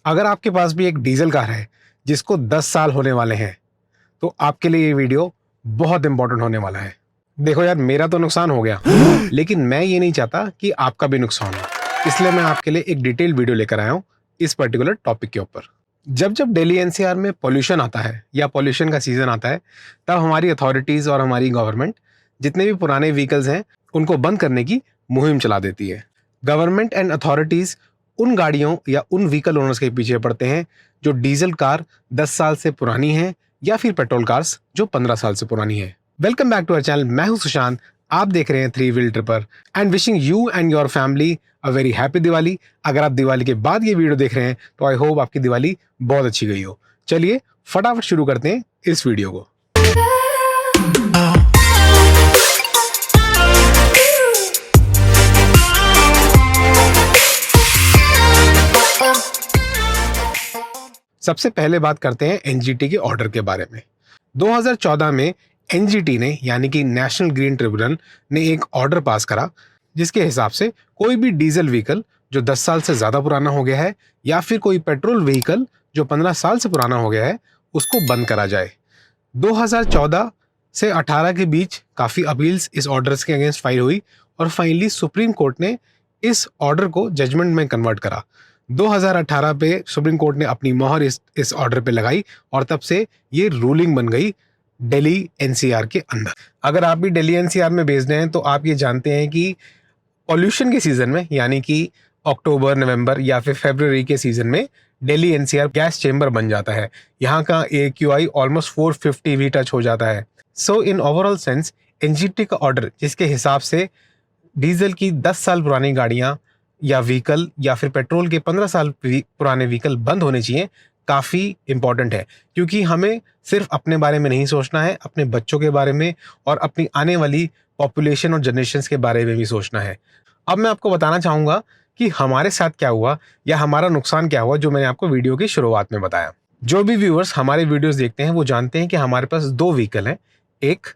अगर आपके पास भी एक डीजल कार है जिसको 10 साल होने वाले हैं तो आपके लिए ये वीडियो बहुत इंपॉर्टेंट होने वाला है। देखो यार, मेरा तो नुकसान हो गया लेकिन मैं ये नहीं चाहता कि आपका भी नुकसान हो, इसलिए मैं आपके लिए एक डिटेल वीडियो लेकर आया हूँ इस पर्टिकुलर टॉपिक के ऊपर। जब जब दिल्ली एनसीआर में पॉल्यूशन आता है या पॉल्यूशन का सीजन आता है, तब हमारी अथॉरिटीज और हमारी गवर्नमेंट जितने भी पुराने व्हीकल्स हैं उनको बंद करने की मुहिम चला देती है। गवर्नमेंट एंड अथॉरिटीज उन गाड़ियों या उन व्हीकल ओनर्स के पीछे पड़ते हैं जो डीजल कार 10 साल से पुरानी है या फिर पेट्रोल कार्स जो 15 साल से पुरानी है। Welcome back to our channel, मैं हूं सुशांत। आप देख रहे हैं three wheel tripper and wishing you and your family a very happy Diwali. अगर आप दिवाली के बाद ये वीडियो देख रहे हैं तो आई होप आपकी दिवाली बहुत अच्छी गई हो। चलिए फटाफट शुरू करते हैं इस वीडियो को। सबसे पहले बात करते हैं एनजीटी के ऑर्डर के बारे में। 2014 में एनजीटी ने यानी कि नेशनल ग्रीन ट्रिब्यूनल ने एक ऑर्डर पास करा जिसके हिसाब से कोई भी डीजल व्हीकल जो 10 साल से ज़्यादा पुराना हो गया है या फिर कोई पेट्रोल व्हीकल जो 15 साल से पुराना हो गया है उसको बंद करा जाए। 2014 से 18 के बीच काफ़ी अपील्स इस ऑर्डर्स के अगेंस्ट फाइल हुई और फाइनली सुप्रीम कोर्ट ने इस ऑर्डर को जजमेंट में कन्वर्ट करा। 2018 पे सुप्रीम कोर्ट ने अपनी मोहर इस ऑर्डर पे लगाई और तब से ये रूलिंग बन गई दिल्ली एनसीआर के अंदर। अगर आप भी दिल्ली एनसीआर में बेस्ड हैं तो आप ये जानते हैं कि पॉल्यूशन के सीजन में यानी कि अक्टूबर, नवंबर या फिर फरवरी के सीजन में दिल्ली एनसीआर गैस चेंबर बन जाता है। यहाँ का AQI ऑलमोस्ट 450 भी टच हो जाता है। सो इन ओवरऑल सेंस एनजीटी का ऑर्डर जिसके हिसाब से डीजल की 10 साल पुरानी गाड़ियाँ या व्हीकल या फिर पेट्रोल के 15 साल पुराने व्हीकल बंद होने चाहिए, काफ़ी इंपॉर्टेंट है। क्योंकि हमें सिर्फ अपने बारे में नहीं सोचना है, अपने बच्चों के बारे में और अपनी आने वाली पॉपुलेशन और जनरेशन्स के बारे में भी सोचना है। अब मैं आपको बताना चाहूँगा कि हमारे साथ क्या हुआ या हमारा नुकसान क्या हुआ, जो मैंने आपको वीडियो की शुरुआत में बताया। जो भी व्यूअर्स हमारे वीडियोस देखते हैं वो जानते हैं कि हमारे पास दो व्हीकल हैं। एक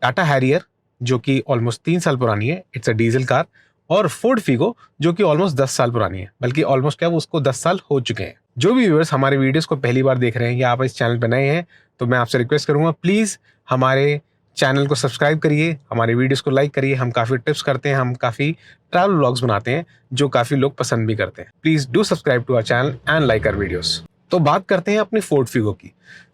टाटा हैरियर जो कि ऑलमोस्ट 3 साल पुरानी है, इट्स अ डीजल कार, और फोर्ड फिगो जो कि ऑलमोस्ट 10 साल पुरानी है, बल्कि ऑलमोस्ट क्या उसको 10 साल हो चुके हैं। जो भी व्यूअर्स हमारे वीडियोस को पहली बार देख रहे हैं या आप इस चैनल पर नए हैं तो मैं आपसे रिक्वेस्ट करूंगा, प्लीज़ हमारे चैनल को सब्सक्राइब करिए, हमारे वीडियोस को लाइक करिए। हम काफ़ी टिप्स करते हैं, हम काफ़ी ट्रैवल व्लॉग्स बनाते हैं जो काफ़ी लोग पसंद भी करते हैं। Please do subscribe to our channel and like our videos. तो बात करते हैं अपनी फोर्ड फिगो की।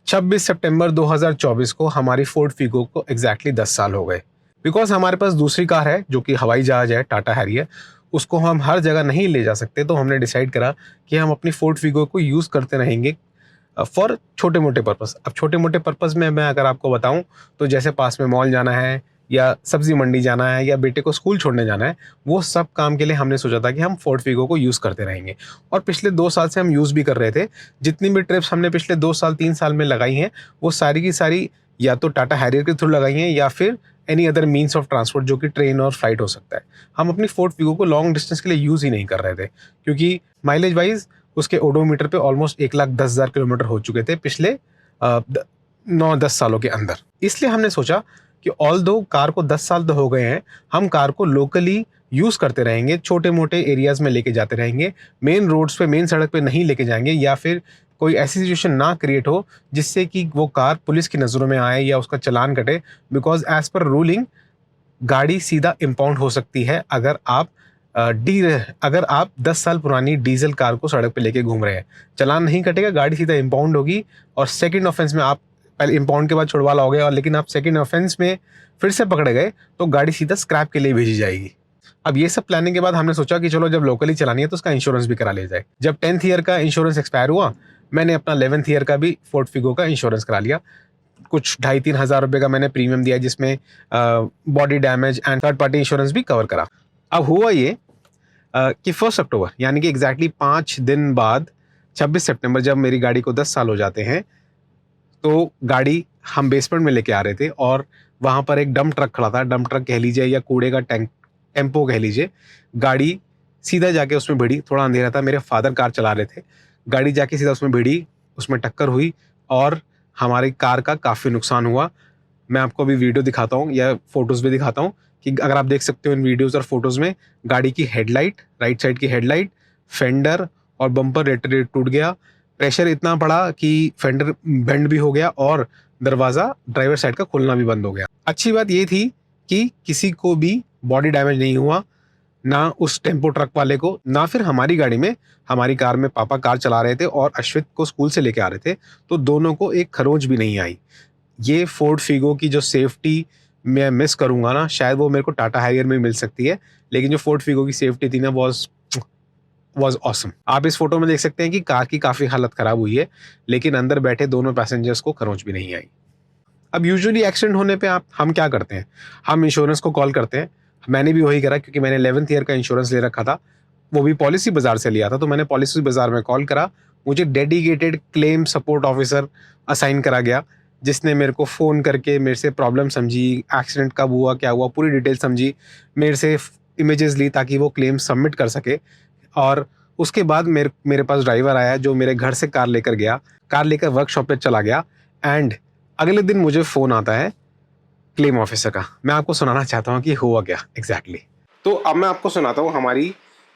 26 सितंबर 2024 को हमारी फोर्ड फिगो को एग्जैक्टली 10 साल हो गए। बिकॉज हमारे पास दूसरी कार है जो कि हवाई जहाज है, टाटा हैरियर, उसको हम हर जगह नहीं ले जा सकते, तो हमने डिसाइड करा कि हम अपनी फोर्ड फिगो को यूज़ करते रहेंगे फॉर छोटे मोटे पर्पस। अब छोटे मोटे पर्पस में मैं अगर आपको बताऊं तो जैसे पास में मॉल जाना है या सब्जी मंडी जाना है या बेटे को स्कूल छोड़ने जाना है, वो सब काम के लिए हमने सोचा था कि हम फोर्ड फिगो को यूज़ करते रहेंगे। और पिछले 2 साल से हम यूज़ भी कर रहे थे। जितनी भी ट्रिप्स हमने पिछले 2 साल 3 साल में लगाई हैं वो सारी की सारी या तो टाटा हैरियर के थ्रू लगाई हैं या फिर any other means of transport जो कि ट्रेन और फ्लाइट हो सकता है। हम अपनी फोर्ड फिगो को लॉन्ग डिस्टेंस के लिए यूज़ ही नहीं कर रहे थे क्योंकि माइलेज वाइज उसके ओडोमीटर पे ऑलमोस्ट 1,10,000 किलोमीटर हो चुके थे पिछले 9-10 सालों के अंदर। इसलिए हमने सोचा कि ऑल दो कार को 10 साल तो हो गए हैं, हम कार को लोकली यूज़ करते रहेंगे, छोटे मोटे एरियाज़ में लेके जाते रहेंगे, मेन रोड्स पे, मेन सड़क पे नहीं लेके जाएंगे या फिर कोई ऐसी सिचुएशन ना क्रिएट हो जिससे कि वो कार पुलिस की नज़रों में आए या उसका चालान कटे। बिकॉज एज पर रूलिंग गाड़ी सीधा इम्पाउंड हो सकती है अगर आप 10 साल पुरानी डीजल कार को सड़क पे लेके घूम रहे हैं। चालान नहीं कटेगा, गाड़ी सीधा इम्पाउंड होगी और सेकंड ऑफेंस में, आप पहले इम्पाउंड के बाद छुड़वा लाओगे और लेकिन आप सेकंड ऑफेंस में फिर से पकड़े गए तो गाड़ी सीधा स्क्रैप के लिए भेजी जाएगी। अब ये सब प्लानिंग के बाद हमने सोचा कि चलो जब लोकली चलानी है तो उसका इंश्योरेंस भी करा लिया जाए। जब 10th ईयर का इंश्योरेंस एक्सपायर हुआ, मैंने अपना 11th ईयर का भी फोर्ड फिगो का इंश्योरेंस करा लिया। कुछ 2,500-3 हज़ार रुपये का मैंने प्रीमियम दिया जिसमें body damage and third party insurance भी कवर करा। अब हुआ ये कि 1 अक्टूबर यानी कि एग्जैक्टली 5 दिन बाद 26 सितंबर जब मेरी गाड़ी को 10 साल हो जाते हैं तो गाड़ी हम बेसमेंट में लेके आ रहे थे और वहाँ पर एक डंप ट्रक खड़ा था। डंप ट्रक कह लीजिए या कूड़े का टेम्पो कह लीजिए। गाड़ी सीधा जाके उसमें भिड़ी, थोड़ा अंधेरा था, मेरे फादर कार चला रहे थे, गाड़ी जाके सीधा उसमें भिड़ी, उसमें टक्कर हुई और हमारी कार का काफ़ी नुकसान हुआ। मैं आपको अभी वीडियो दिखाता हूँ या फोटोज़ भी दिखाता हूँ कि अगर आप देख सकते हो इन वीडियोज़ और फोटोज़ में गाड़ी की हेडलाइट, राइट साइड की हेडलाइट, फेंडर और बम्पर रेटरेट टूट गया। प्रेशर इतना पड़ा कि फेंडर बेंड भी हो गया और दरवाज़ा ड्राइवर साइड का खुलना भी बंद हो गया। अच्छी बात ये थी कि किसी को भी बॉडी डैमेज नहीं हुआ, ना उस टेम्पो ट्रक वाले को, ना फिर हमारी गाड़ी में। हमारी कार में पापा कार चला रहे थे और अश्वित को स्कूल से लेके आ रहे थे, तो दोनों को एक खरोंच भी नहीं आई। ये फोर्ड फिगो की जो सेफ्टी मैं मिस करूंगा ना, शायद वो मेरे को टाटा हैरियर में मिल सकती है, लेकिन जो फोर्ड फिगो की सेफ्टी थी ना वॉज ऑसम। आप इस फोटो में देख सकते हैं कि कार की काफ़ी हालत ख़राब हुई है, लेकिन अंदर बैठे दोनों पैसेंजर्स को खरोंच भी नहीं आई। अब यूजुअली एक्सीडेंट होने पे हम क्या करते हैं, हम इंश्योरेंस को कॉल करते हैं। मैंने भी वही करा, क्योंकि मैंने 11th ईयर का इंश्योरेंस ले रखा था, वो भी पॉलिसी बाजार से लिया था। तो मैंने पॉलिसी बाजार में कॉल करा, मुझे dedicated claim support officer assign करा गया, जिसने मेरे को फ़ोन करके मेरे से प्रॉब्लम समझी, एक्सीडेंट कब हुआ, क्या हुआ, पूरी डिटेल समझी, मेरे से इमेजेस ली ताकि वो क्लेम सबमिट कर सके। और उसके बाद मेरे पास ड्राइवर आया जो मेरे घर से कार लेकर गया, कार लेकर वर्कशॉप पे चला गया, एंड अगले दिन मुझे फ़ोन आता है क्लेम ऑफिसर का। मैं आपको सुनाना चाहता हूँ कि हुआ क्या एग्जैक्टली। तो अब मैं आपको सुनाता हूँ हमारी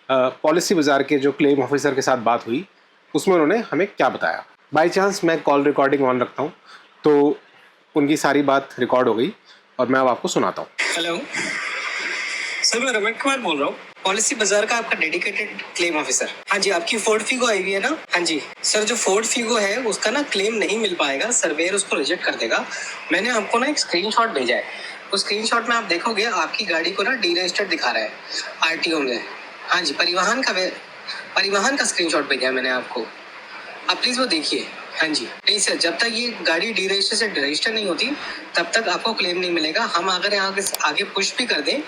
पॉलिसी बाजार के जो क्लेम ऑफिसर के साथ बात हुई, उसमें उन्होंने हमें क्या बताया। बाय चांस मैं कॉल रिकॉर्डिंग ऑन रखता हूँ, तो उनकी सारी बात रिकॉर्ड हो गई और मैं अब आपको सुनाता हूँ। हेलो सर, मैं रमेश कुमार बोल रहा हूँ, पॉलिसी बाजार का आपका डेडिकेटेड क्लेम ऑफिसर। हाँ जी, आपकी फोर्ड फिगो आई हुई है ना? हाँ जी सर, जो फोर्ड फिगो है उसका ना क्लेम नहीं मिल पाएगा, सर्वेयर उसको रिजेक्ट कर देगा। मैंने आपको ना एक स्क्रीनशॉट भेजा है, उस स्क्रीनशॉट में आप देखोगे आपकी गाड़ी को ना डीरजिस्टर्ड दिखा रहा है आरटीओ में। हाँ जी, परिवहन का स्क्रीनशॉट भेजा है मैंने आपको, आप प्लीज वो देखिए। हाँ जी, नहीं सर, जब तक ये गाड़ी डीरजिस्टर से रजिस्टर नहीं होती तब तक आपको क्लेम नहीं मिलेगा। हम अगर आगे पुश भी कर दें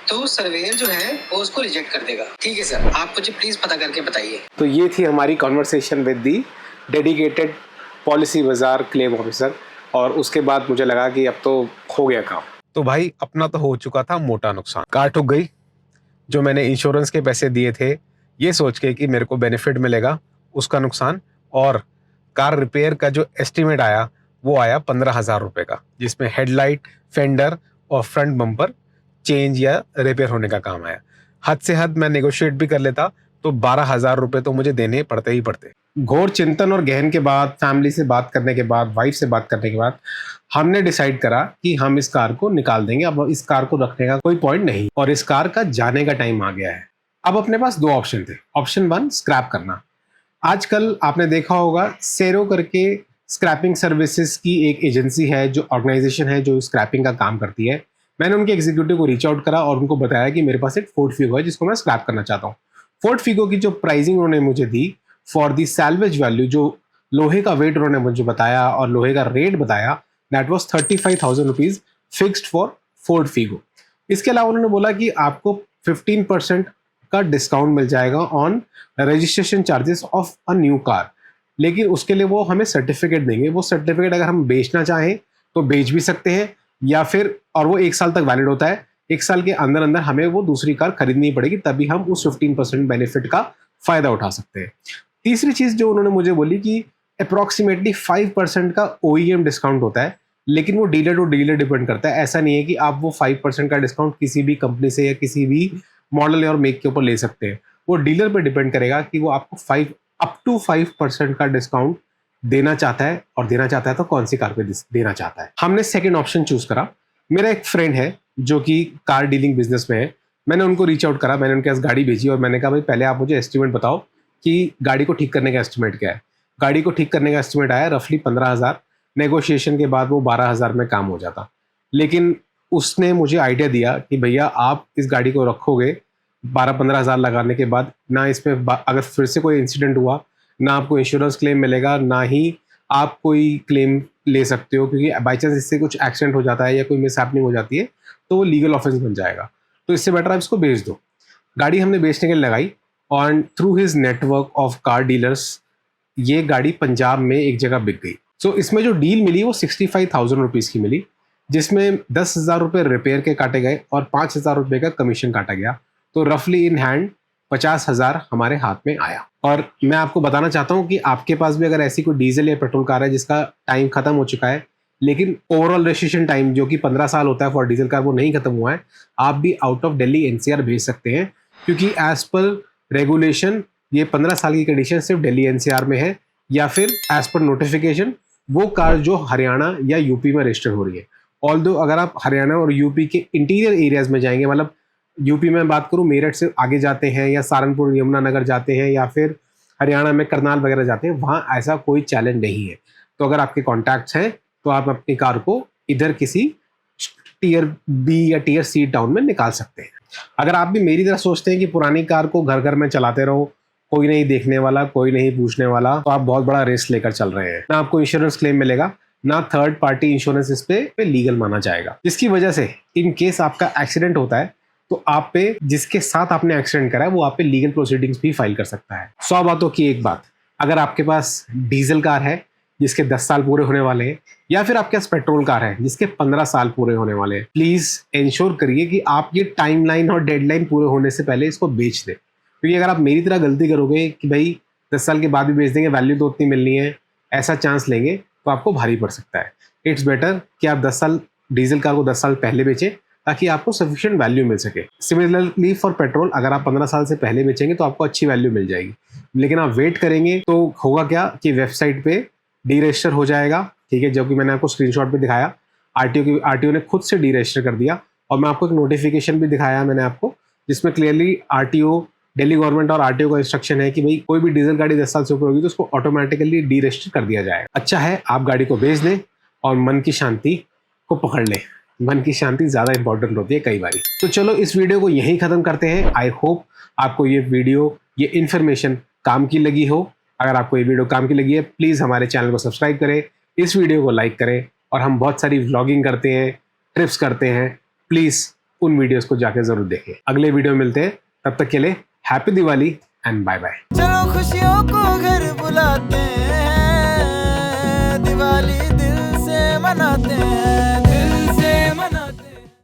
तो सर्वेयर जो है वो उसको रिजेक्ट कर देगा। ठीक है सर, आप मुझे प्लीज पता करके बताइए। तो ये थी हमारी conversation with the dedicated policy बाजार क्लेम ऑफिसर, और उसके बाद मुझे लगा कि अब तो हो गया काम। तो भाई अपना तो हो चुका था मोटा नुकसान, कार ठुक गई। जो मैंने इंश्योरेंस के पैसे दिए थे ये सोच के कि मेरे को बेनिफिट मिलेगा, उसका नुकसान। और कार रिपेयर का जो एस्टिमेट आया वो आया 15,000 रुपये का, जिसमें हेडलाइट, फेंडर और फ्रंट बम्पर चेंज या रिपेयर होने का काम आया। हद से हद मैं नेगोशिएट भी कर लेता तो 12,000 रुपये तो मुझे देने पड़ते ही पड़ते। घोर चिंतन और गहन के बाद, फैमिली से बात करने के बाद, वाइफ से बात करने के बाद, हमने डिसाइड करा कि हम इस कार को निकाल देंगे। अब इस कार को रखने का कोई पॉइंट नहीं, और इस कार का जाने का टाइम आ गया है। अब अपने पास दो ऑप्शन थे। ऑप्शन 1, स्क्रैप करना। आजकल आपने देखा होगा सेरो करके स्क्रैपिंग सर्विसेज की एक एजेंसी है, जो ऑर्गेनाइजेशन है जो स्क्रैपिंग का काम करती है। मैंने उनके एग्जीक्यूटिव को रीच आउट करा और उनको बताया कि मेरे पास एक फोर्ड फिगो है जिसको मैं स्क्रैप करना चाहता हूँ। फोर्ड फिगो की जो प्राइसिंग उन्होंने मुझे दी फॉर दी सैल्वेज वैल्यू, जो लोहे का वेट उन्होंने मुझे बताया और लोहे का रेट बताया, that was 35,000 rupees fixed for Ford Figo. इसके अलावा उन्होंने बोला कि आपको 15% का डिस्काउंट मिल जाएगा on registration charges of a new car, लेकिन उसके लिए वो हमें सर्टिफिकेट देंगे। वो सर्टिफिकेट अगर हम बेचना चाहें तो बेच भी सकते हैं, या फिर, और वो 1 साल तक वैलिड होता है, 1 साल के अंदर अंदर हमें वो दूसरी कार खरीदनी पड़ेगी, तभी हम उस 15% बेनिफिट का फायदा उठा सकते हैं। तीसरी चीज जो उन्होंने मुझे बोली कि अप्रॉक्सीमेटली 5% का OEM डिस्काउंट होता है, लेकिन वो डीलर टू डीलर डिपेंड करता है। ऐसा नहीं है कि आप वो 5% का डिस्काउंट किसी भी कंपनी से या किसी भी मॉडल और मेक के ऊपर ले सकते हैं। वो डीलर पर डिपेंड करेगा कि वो आपको अप टू 5% का डिस्काउंट देना चाहता है, और देना चाहता है तो कौन सी कार पे देना चाहता है। हमने सेकंड ऑप्शन चूज करा। मेरा एक फ्रेंड है जो कि कार डीलिंग बिजनेस में है, मैंने उनको रीच आउट करा, मैंने उनके पास गाड़ी भेजी और मैंने कहा भाई पहले आप मुझे एस्टिमेट बताओ कि गाड़ी को ठीक करने का एस्टिमेट क्या है। गाड़ी को ठीक करने का एस्टिमेट आया रफली 15,000। नेगोशिएशन के बाद वो 12,000 में काम हो जाता, लेकिन उसने मुझे आइडिया दिया कि भैया आप इस गाड़ी को रखोगे 12-15,000 लगाने के बाद, ना इसमें अगर फिर से कोई इंसिडेंट हुआ, ना आपको इंश्योरेंस क्लेम मिलेगा, ना ही आप कोई क्लेम ले सकते हो, क्योंकि बाई चांस इससे कुछ एक्सीडेंट हो जाता है या कोई मिस हैपनिंग हो जाती है तो वो लीगल ऑफेंस बन जाएगा। तो इससे बेटर आप इसको बेच दो। गाड़ी हमने बेचने के लिए लगाई, और through his network of car dealers ये गाड़ी पंजाब में एक जगह बिक गई। सो इसमें जो डील मिली वो 65,000 रुपीज़ की मिली, जिसमें 10,000 रुपये रिपेयर के काटे गए और 5,000 रुपये का कमीशन काटा गया। तो रफली इन हैंड 50,000 हमारे हाथ में आया। और मैं आपको बताना चाहता हूँ कि आपके पास भी अगर ऐसी कोई डीजल या पेट्रोल कार है जिसका टाइम खत्म हो चुका है, लेकिन ओवरऑल रजिस्ट्रेशन टाइम जो कि 15 साल होता है फॉर डीजल कार वो नहीं खत्म हुआ है, आप भी आउट ऑफ दिल्ली NCR भेज सकते हैं, क्योंकि एज पर रेगुलेशन ये 15 साल की कंडीशन सिर्फ दिल्ली एनसीआर में है, या फिर एज पर नोटिफिकेशन वो कार जो हरियाणा या यूपी में रजिस्टर हो रही है। ऑल्दो अगर आप हरियाणा और यूपी के इंटीरियर एरियाज में जाएंगे, मतलब यूपी में बात करूँ मेरठ से आगे जाते हैं या सहारनपुर यमुनानगर जाते हैं या फिर हरियाणा में करनाल वगैरह जाते हैं, वहाँ ऐसा कोई चैलेंज नहीं है। तो अगर आपके कॉन्टैक्ट्स हैं तो आप अपनी कार को इधर किसी टीयर बी या टीयर सी टाउन में निकाल सकते हैं। अगर आप भी मेरी तरह सोचते हैं कि पुरानी कार को घर घर में चलाते रहो, कोई नहीं देखने वाला, कोई नहीं पूछने वाला, तो आप बहुत बड़ा रिस्क लेकर चल रहे हैं। ना आपको इंश्योरेंस क्लेम मिलेगा, ना थर्ड पार्टी इंश्योरेंस इस पे लीगल माना जाएगा, जिसकी वजह से इन केस आपका एक्सीडेंट होता है तो आप पे, जिसके साथ आपने एक्सीडेंट करा है, वो आप पे लीगल प्रोसीडिंग्स भी फाइल कर सकता है। 100 बातों की एक बात, अगर आपके पास डीजल कार है जिसके 10 साल पूरे होने वाले हैं, या फिर आपके पास पेट्रोल कार है जिसके 15 साल पूरे होने वाले हैं, प्लीज इंश्योर करिए कि आप ये टाइमलाइन और डेडलाइन पूरे होने से पहले इसको बेच दें। क्योंकि अगर आप मेरी तरह गलती करोगे कि भाई 10 साल के बाद भी बेच देंगे, वैल्यू तो उतनी मिलनी है, ऐसा चांस लेंगे तो आपको भारी पड़ सकता है। इट्स बेटर कि आप 10 साल डीजल कार को 10 साल पहले बेचें ताकि आपको सफिशिएंट वैल्यू मिल सके। सिमिलरली फॉर पेट्रोल, अगर आप 15 साल से पहले बेचेंगे तो आपको अच्छी वैल्यू मिल जाएगी, लेकिन आप वेट करेंगे तो होगा क्या कि वेबसाइट पे डी रजिस्टर हो जाएगा, ठीक है, जो कि मैंने आपको स्क्रीनशॉट पे दिखाया। आरटीओ ने खुद से डी रजिस्टर कर दिया, और मैं आपको एक नोटिफिकेशन भी दिखाया मैंने आपको, जिसमें क्लियरली आरटीओ, दिल्ली गवर्नमेंट और आरटीओ का इंस्ट्रक्शन है कि भाई कोई भी डीजल गाड़ी 10 साल से ऊपर होगी तो उसको ऑटोमेटिकली डी रजिस्टर कर दिया जाएगा। अच्छा है आप गाड़ी को बेच दें और मन की शांति को पकड़ लें। मन की शांति ज़्यादा इंपॉर्टेंट होती है कई बार। तो चलो इस वीडियो को यहीं ख़त्म करते हैं। आई होप आपको ये वीडियो, ये इन्फॉर्मेशन काम की लगी हो। अगर आपको ये वीडियो काम की लगी है, प्लीज़ हमारे चैनल को सब्सक्राइब करें, इस वीडियो को लाइक करें, और हम बहुत सारी व्लॉगिंग करते हैं, ट्रिप्स करते हैं, प्लीज़ उन वीडियोज़ को जाके ज़रूर देखें। अगले वीडियो में मिलते हैं, तब तक के लिए happy Diwali and bye bye. चलो खुशियों को घर बुलाते